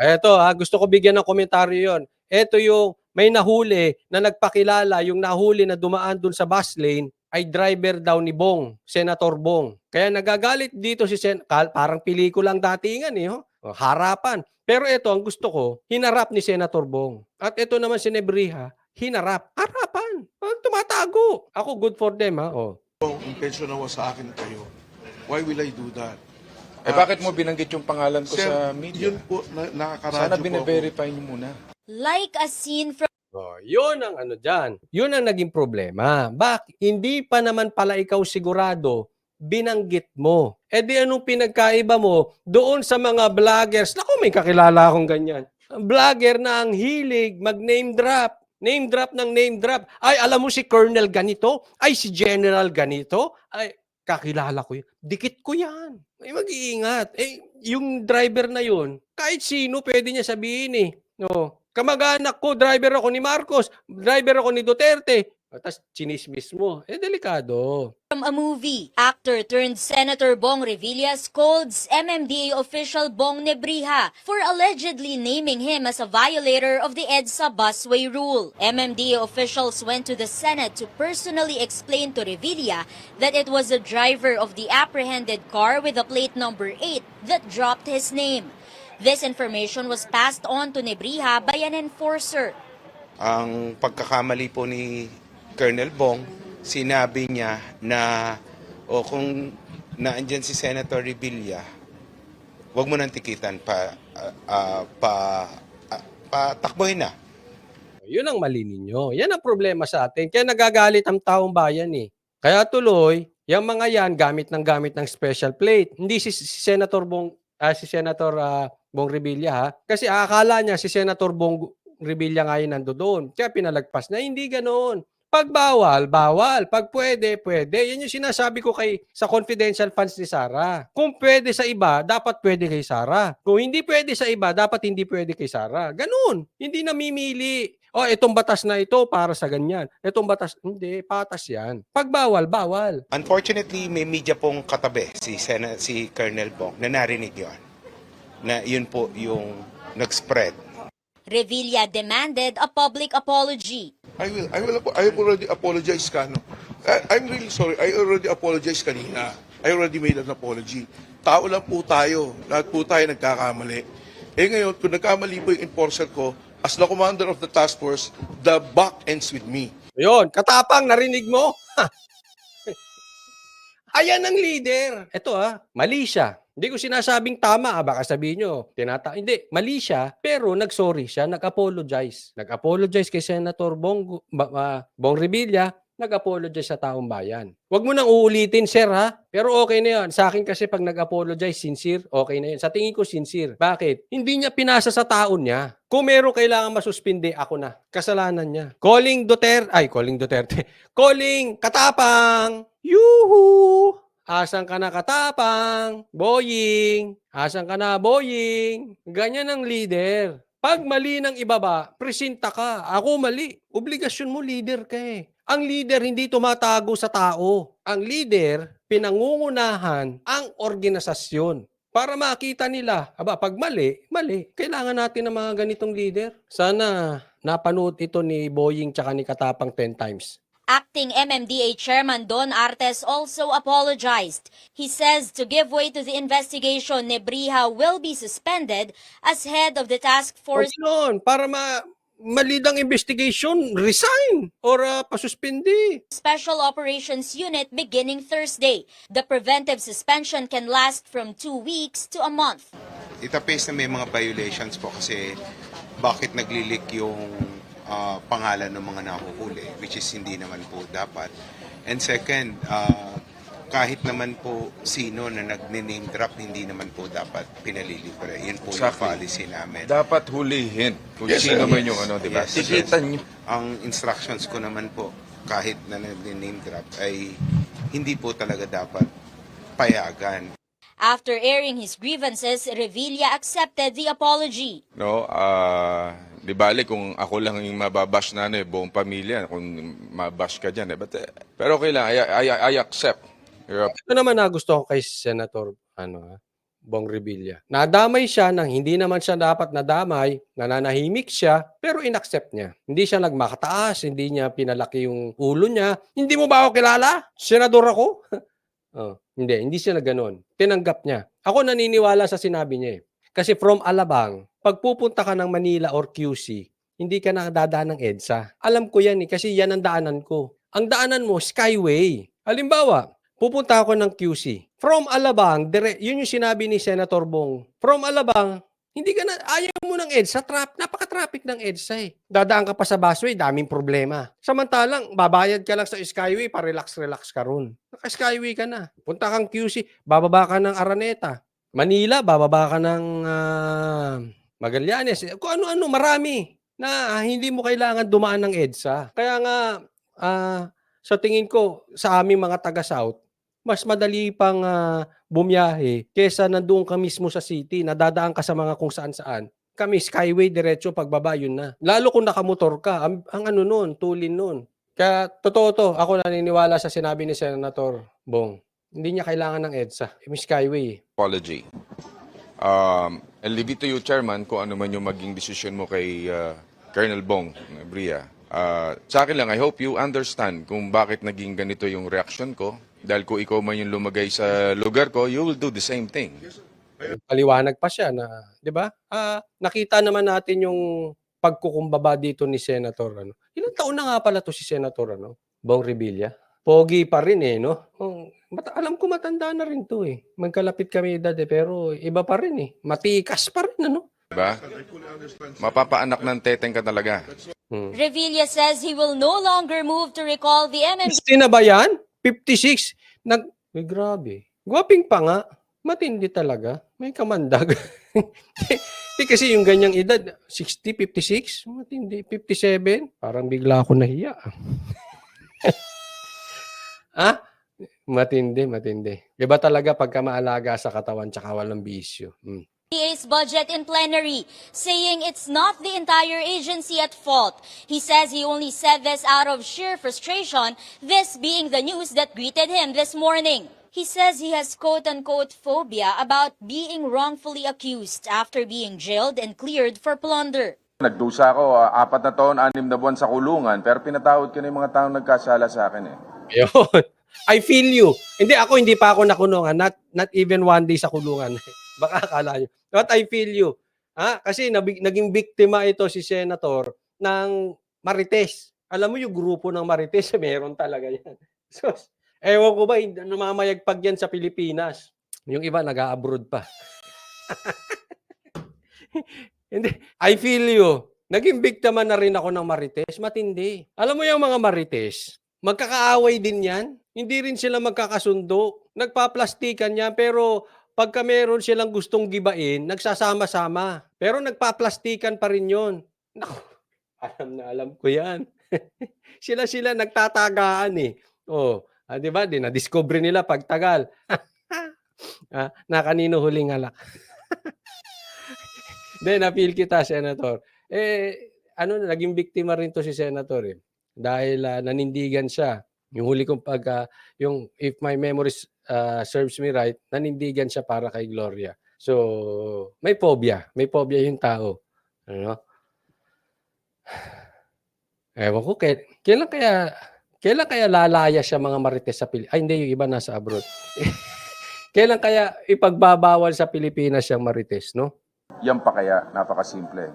Eto gusto ko bigyan ng komentaryo yon. Eto yung may nahuli na nagpakilala, yung nahuli na dumaan dun sa bus lane ay driver daw ni Bong, Senator Bong. Kaya nagagalit dito si parang pelikulang datingan eh, oh. Harapan. Pero ito ang gusto ko, hinarap ni Senator Bong. At ito naman si Nebriha, hinarap. Harapan. Tumatago. Ako good for them ha. Oh. Kung intentional sa akin kayo, why will I do that? Bakit mo binanggit yung pangalan ko Sir, sa media? yun po, nakakaradyo Sana po bine-verify niyo muna. Like a scene from Oh, yun ang ano dyan. Yun ang naging problema. Bakit? Hindi pa naman pala ikaw sigurado, binanggit mo. Eh di anong pinagkaiba mo doon sa mga vloggers? Naku, may kakilala akong ganyan. Vlogger na ang hilig mag-name drop. Name drop ng name drop. Ay, alam mo si Colonel ganito? Ay, si General ganito? Ay, kakilala ko yun. Dikit ko yan. May mag-iingat. Eh, yung driver na yun, kahit sino pwede niya sabihin eh. No. Kamag-anak ko, driver ako ni Marcos, driver ako ni Duterte. Tapos chinismis mo. Eh, delikado. a movie. Actor turned Senator Bong Revilla scolds MMDA official Bong Nebriha for allegedly naming him as a violator of the EDSA busway rule. MMDA officials went to the Senate to personally explain to Revilla that it was the driver of the apprehended car with the plate number 8 that dropped his name. This information was passed on to Nebriha by an enforcer. Ang pagkakamali po ni Colonel Bong, sinabi niya na kung naandyan si Senator Revilla, wag mo nang tikitan, patakbuhin na. Yun ang mali ninyo. Yan ang problema sa atin. Kaya nagagalit ang taong bayan eh. Kaya tuloy, yung mga yan gamit ng special plate. Hindi si Senator Bong Bong Revilla ha. Kasi akala niya si Senator Bong Revilla nga yung nandoon. Kaya pinalagpas na. Hindi ganoon. Pag bawal, bawal. Pag pwede, pwede. Yan yung sinasabi ko sa confidential funds ni Sara. Kung pwede sa iba, dapat pwede kay Sara. Kung hindi pwede sa iba, dapat hindi pwede kay Sara. Ganun. Hindi namimili. Itong batas na ito para sa ganyan. Itong batas, hindi. Patas yan. Pag bawal, bawal. Unfortunately, may media pong katabi si Colonel Bong na narinig yun. Na yun po yung nag-spread. Revilla demanded a public apology. I already apologized ka, no? I'm really sorry. I already apologized kanina. I already made an apology. Tao lang po tayo. Lahat po tayo nagkakamali. Eh ngayon, kung nagkamali po yung enforcer ko, as the commander of the task force, the buck ends with me. Yun, katapang, narinig mo? Ayan ang leader. Ito mali siya. Hindi ko sinasabing tama, baka sabihin nyo, hindi, mali siya, pero nag-sorry siya, nag-apologize. Nag-apologize kay Senator Bong Revilla, nag-apologize sa taong bayan. Huwag mo nang uulitin, sir, ha? Pero okay na yan. Sa akin kasi pag nag-apologize, sincere, okay na yan. Sa tingin ko, sincere. Bakit? Hindi niya pinasa sa taon niya. Kung meron kailangan masuspindi, ako na. Kasalanan niya. Calling Duterte. Calling Katapang. Yuhu! Asan ka na Katapang? Boying. Asan ka na Boying? Ganyan ang leader. Pag mali ng ibaba, presenta ka. Ako mali. Obligasyon mo, leader ka eh. Ang leader hindi tumatago sa tao. Ang leader, pinangungunahan ang organisasyon. Para makita nila, pag mali, mali. Kailangan natin ng mga ganitong leader. Sana napanood ito ni Boying tsaka ni Katapang 10 times. Acting MMDA Chairman Don Artes also apologized. He says to give way to the investigation, Nebriha will be suspended as head of the task force. Para malidang investigation, resign or pasuspindi. Special Operations Unit beginning Thursday. The preventive suspension can last from 2 weeks to a month. It appears na may mga violations po kasi bakit naglilik yung pangalan ng mga nahuhuli, which is hindi naman po dapat. And second, kahit naman po sino na nag-name drop, hindi naman po dapat pinalilibre. Yun po yung policy namin. Dapat hulihin kung sino man yung di ba? Yes, Tikitan nyo. Ang instructions ko naman po, kahit na nag-name drop, ay hindi po talaga dapat payagan. After airing his grievances, Revilla accepted the apology. Di bali kung ako lang yung mababash na buong pamilya, kung mabash ka dyan. Pero okay lang, I accept. Ito naman gusto ko kay Senator, Bong Revilla. Nadamay siya nang hindi naman siya dapat nadamay, nananahimik siya, pero inaccept niya. Hindi siya nagmakataas, hindi niya pinalaki yung ulo niya. Hindi mo ba ako kilala? Senador ako? Hindi siya nagganon. Tinanggap niya. Ako naniniwala sa sinabi niya eh. Kasi from Alabang, pag pupunta ka ng Manila or QC, hindi ka nakadadaan ng EDSA. Alam ko yan eh, kasi yan ang daanan ko. Ang daanan mo, Skyway. Halimbawa, pupunta ako ng QC. From Alabang, yun yung sinabi ni Senator Bong. From Alabang, hindi ka na, ayaw mo ng EDSA, napaka-traffic ng EDSA eh. Dadaan ka pa sa busway, daming problema. Samantalang, babayad ka lang sa Skyway, pa-relax-relax ka ron. Naka-Skyway ka na. Punta kang QC, bababa ka ng Araneta. Manila, bababa ka ng Magallanes. Kung ano-ano, marami na hindi mo kailangan dumaan ng EDSA. Kaya nga, sa tingin ko, sa aming mga taga-South, mas madali pang bumiyahe kesa nandoon ka mismo sa city, nadadaan ka sa mga kung saan-saan. Kami, Skyway, diretso, pagbaba, yun na. Lalo kung nakamotor ka, ang ano nun, tulin nun. Kaya, totoo to, ako naniniwala sa sinabi ni Senator Bong. Hindi niya kailangan ng EDSA. May Skyway. Apology. I'll leave it to you, Chairman, kung ano man yung maging desisyon mo kay Colonel Bong Bria. Sa akin lang, I hope you understand kung bakit naging ganito yung reaction ko. Dahil kung ikaw man yung lumagay sa lugar ko, you will do the same thing. Paliwanag pa siya na, 'di ba? Nakita naman natin yung pagkukumbaba dito ni Senator Ilang taon na nga pala to si Senator Bong Revilla. Pogi pa rin eh, no? Alam ko matanda na rin to eh. Magkalapit kami edad eh, pero iba pa rin eh. Matikas pa rin Diba? Mapapaanak ng teteng ka talaga. Revilla says he will no longer move to recall the MMDA. Gusto na ba yan? 56? Ay, grabe. Gwaping pa nga. Matindi talaga. May kamandag. Di kasi yung ganyang edad, 60, 56, matindi, 57. Parang bigla ako nahiya. Matindi. Iba talaga pagka maalaga sa katawan tsaka walang bisyo. MMDA's budget in plenary, saying it's not the entire agency at fault. He says he only said this out of sheer frustration, this being the news that greeted him this morning. He says he has quote-unquote phobia about being wrongfully accused after being jailed and cleared for plunder. Nagdusa ako, 4 na taon, 6 na buwan sa kulungan, pero pinatawad ko na yung mga taong nagkasala sa akin eh. Ayun. I feel you. Hindi pa ako nakulungan. Not even one day sa kulungan. Baka akala nyo. But I feel you. Kasi naging biktima ito si Senator ng Marites. Alam mo yung grupo ng Marites, meron talaga yan. So, ewan ko ba, namamayagpag yan sa Pilipinas. Yung iba nag-a-abroad pa. Hindi. I feel you. Naging biktima na rin ako ng Marites. Matindi. Alam mo yung mga Marites, magkakaaway din yan. Hindi rin sila magkakasundo. Nagpaplastikan yan, pero pagka meron silang gustong gibain, nagsasama-sama. Pero nagpaplastikan pa rin yun. Naku, alam ko yan. Sila nagtatagaan eh. Di ba? Na-discover nila pagtagal. Na kanino huling alak. Na-feel kita, Senator. Naging biktima rin to si Senator eh. Dahil nanindigan siya. Yung huli kong if my memory serves me right, nanindigan siya para kay Gloria. So, may phobia. May phobia yung tao. Ewan ko, kailan kaya lalaya siya mga Marites sa Pilipinas? Ay, hindi, yung iba nasa abroad. Kailan kaya ipagbabawal sa Pilipinas yung Marites, no? Yan pa kaya, napakasimple.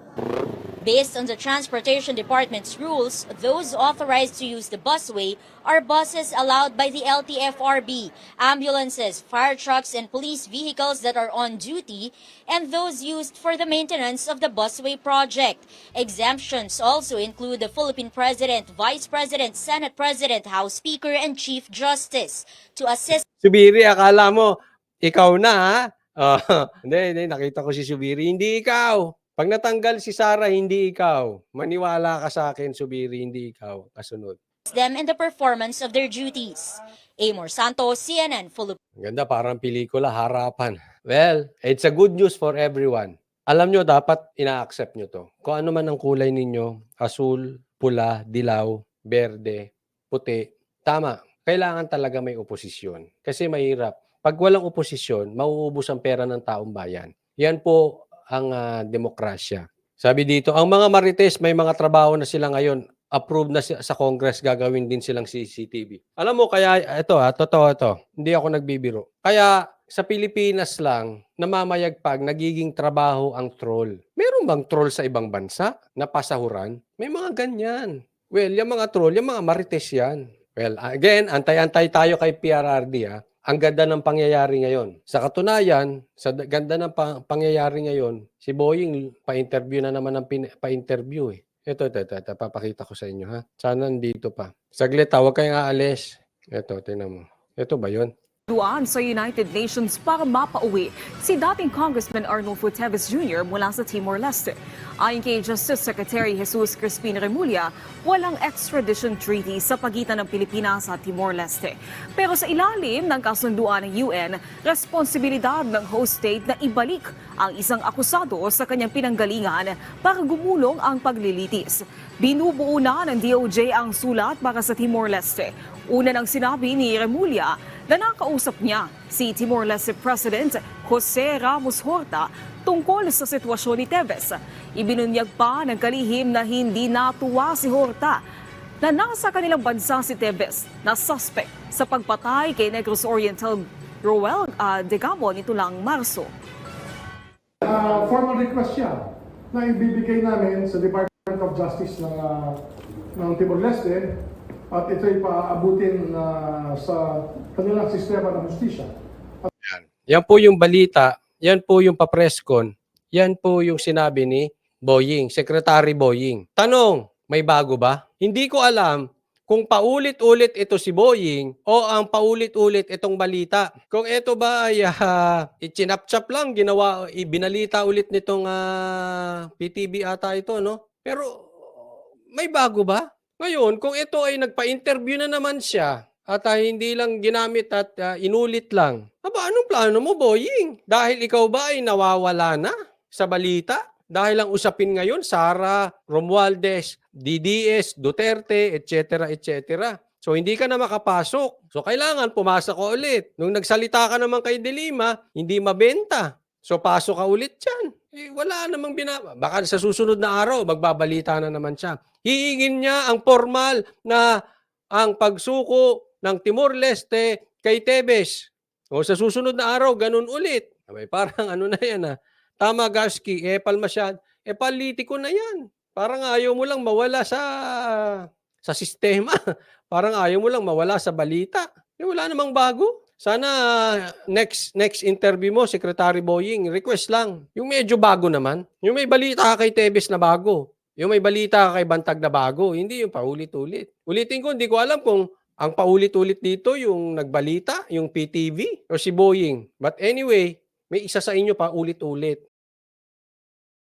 Based on the Transportation Department's rules, those authorized to use the busway are buses allowed by the LTFRB, ambulances, fire trucks, and police vehicles that are on duty, and those used for the maintenance of the busway project. Exemptions also include the Philippine President, Vice President, Senate President, House Speaker, and Chief Justice to assist. Subiri, akala mo, ikaw na ha? Hindi, nakita ko si Subiri, hindi ikaw. Pag natanggal si Sara, hindi ikaw. Maniwala ka sa akin, Subiri, hindi ikaw. Kasunod. Them in the performance of their duties. Amor Santos, CNN, Philippines. Ganda, parang pelikula, harapan. Well, it's a good news for everyone. Alam nyo, dapat ina-accept nyo to. Kung ano man ang kulay ninyo, asul, pula, dilaw, berde, puti, tama. Kailangan talaga may oposisyon. Kasi mahirap. Pag walang oposisyon, mauubos ang pera ng taong bayan. Yan po ang demokrasya. Sabi dito, ang mga marites may mga trabaho na sila ngayon, approved na sa Congress, gagawin din silang CCTV. Alam mo, kaya ito totoo ito, hindi ako nagbibiro. Kaya sa Pilipinas lang, namamayagpag, nagiging trabaho ang troll. Meron bang troll sa ibang bansa na pasahuran? May mga ganyan. Well, yung mga troll, yung mga marites yan. Well, again, antay-antay tayo kay PRRD. Ang ganda ng pangyayari ngayon. Sa katunayan, sa ganda ng pangyayari ngayon, si Boying pa-interview na naman ng pa-interview eh. Ito, papakita ko sa inyo ha. Sana nandito pa. Saglit huwag kayong aalis. Ito, tingnan mo. Ito ba yun? Duan sa United Nations para mapauwi si dating Congressman Arnulfo Teves Jr. mula sa Timor-Leste. Ayon kay Justice Secretary Jesus Crispin Remulla, walang extradition treaty sa pagitan ng Pilipinas at Timor-Leste. Pero sa ilalim ng kasunduan ng UN, responsibilidad ng host state na ibalik ang isang akusado sa kanyang pinanggalingan para gumulong ang paglilitis. Binubuo na ng DOJ ang sulat para sa Timor-Leste. Una nang sinabi ni Remulla na nakausap niya si Timor-Leste President Jose Ramos Horta tungkol sa sitwasyon ni Teves. Ibinunyag pa ng kalihim na hindi natuwa si Horta na nasa kanilang bansa si Teves na suspect sa pagpatay kay Negros Oriental Roel Degamo nito lang Marso. Formal request siya na ibibigay namin sa Department of Justice ng Timor-Leste at ito'y paabutin sa kanilang sistema ng justisya. Yan po yung balita, yan po yung papreskon, yan po yung sinabi ni Boying, Secretary Boying. Tanong, may bago ba? Hindi ko alam kung paulit-ulit ito si Boying o ang paulit-ulit itong balita. Kung ito ba ay ichinap-chap lang, ibinalita ulit nitong PTV ata ito, no? Pero may bago ba? Ngayon, kung ito ay nagpa-interview na naman siya at hindi lang ginamit at inulit lang, anong plano mo, Boying? Dahil ikaw ba ay nawawala na sa balita? Dahil ang usapin ngayon, Sara, Romualdez, DDS, Duterte, etc., etc. So, hindi ka na makapasok. So, kailangan pumasok ka ulit. Nung nagsalita ka naman kay De Lima, hindi mabenta. So, pasok ka ulit dyan. Wala namang baka sa susunod na araw, magbabalita na naman siya. Hiingin niya ang formal na ang pagsuko ng Timor-Leste kay Teves. O sa susunod na araw, ganun ulit. Parang ano na yan Tama, Gasky, palmasyad. Politiko na yan. Parang ayaw mo lang mawala sa sistema. Parang ayaw mo lang mawala sa balita. Wala namang bago. Sana next interview mo, Secretary Boying, request lang. Yung medyo bago naman. Yung may balita kay Teves na bago. Yung may balita kay Bantag na bago. Hindi yung paulit-ulit. Ulitin ko, hindi ko alam kung ang paulit-ulit dito yung nagbalita, yung PTV o si Boying. But anyway, may isa sa inyo pa ulit-ulit.